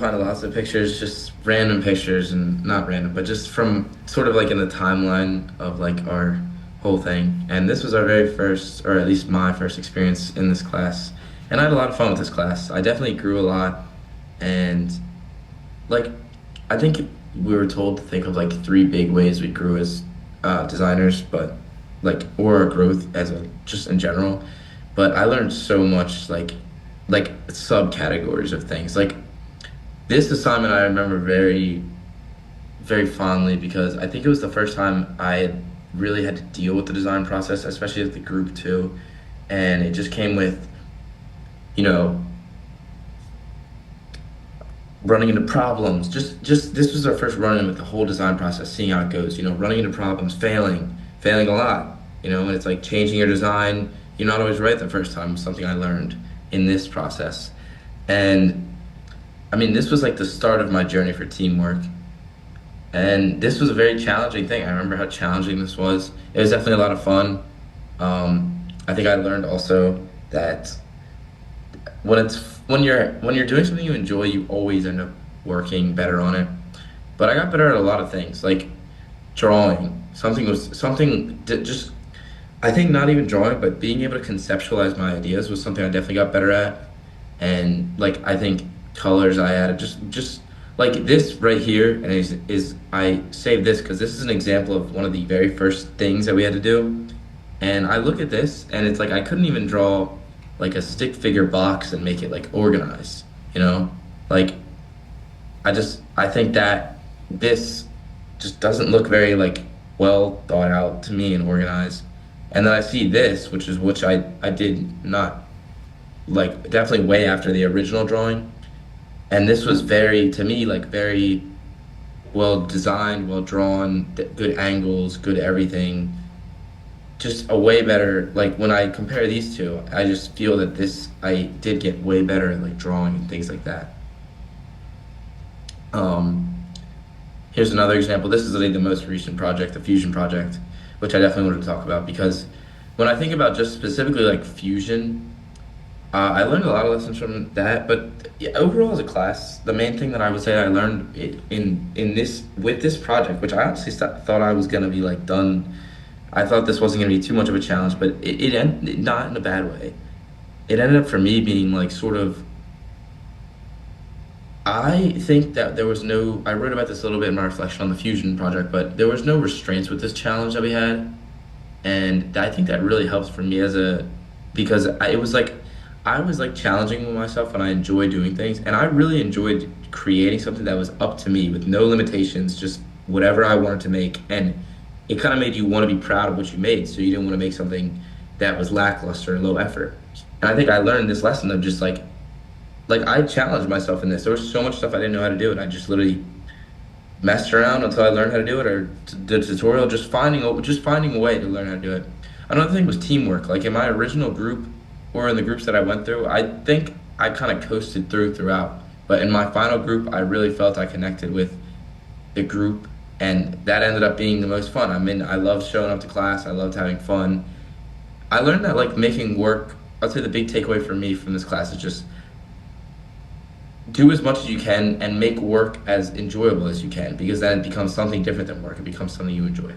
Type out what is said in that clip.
Find lots of pictures, just random pictures, and not random, but just from sort of like in the timeline of like our whole thing. And this was our very first, or at least my first experience in this class. And I had a lot of fun with this class. I definitely grew a lot. And like, I think we were told to think of like three big ways we grew as designers, but like, or our growth as a just in general. But I learned so much, like subcategories of things. Like this assignment I remember very fondly because I think it was the first time I had really had to deal with the design process, especially as the group too. And it just came with, you know, running into problems. Just this was our first run-in with the whole design process, seeing how it goes, running into problems, failing a lot, and it's like changing your design. You're not always right the first time, something I learned in this process. And I mean, this was like the start of my journey for teamwork. And this was a very challenging thing. I remember how challenging this was. It was definitely a lot of fun. I think I learned also that when you're doing something you enjoy, you always end up working better on it. But I got better at a lot of things, like drawing. Just I think not even drawing, but being able to conceptualize my ideas was something I definitely got better at. And like I think colors I added, just like this right here, and is I saved this because this is an example of one of the very first things that we had to do. And I look at this, and it's like I couldn't even draw like a stick figure box and make it like organized, you know? Like I think that this just doesn't look very like well thought out to me and organized. And then I see this, which I did not like definitely way after the original drawing. And this was very to me like very well designed, well drawn, good angles, good everything. Just a way better, like when I compare these two, I just feel that this I did get way better at like drawing and things like that. Um, Here's another example. This is like the most recent project, the Fusion project, which I definitely wanted to talk about because when I think about just specifically like Fusion, I learned a lot of lessons from that. But yeah, overall as a class, the main thing that I would say I learned in this with this project, which I honestly thought I was gonna be like done. I thought this wasn't gonna be too much of a challenge, but it ended not in a bad way. It ended up for me being like sort of I think that there was no, I wrote about this a little bit in my reflection on the Fusion project, but there was no restraints with this challenge that we had. And I think that really helps for me because it was like, I was like challenging with myself and I enjoy doing things. And I really enjoyed creating something that was up to me with no limitations, just whatever I wanted to make. And it kind of made you want to be proud of what you made. So you didn't want to make something that was lackluster and low effort. And I think I learned this lesson of just like I challenged myself in this. There was so much stuff I didn't know how to do, and I just literally messed around until I learned how to do it, or the tutorial. Just finding a way to learn how to do it. Another thing was teamwork. Like in my original group, or in the groups that I went through, I think I kind of coasted throughout. But in my final group, I really felt I connected with the group, and that ended up being the most fun. I mean, I loved showing up to class. I loved having fun. I learned that like making work. I'd say the big takeaway for me from this class is just do as much as you can and make work as enjoyable as you can because then it becomes something different than work. It becomes something you enjoy.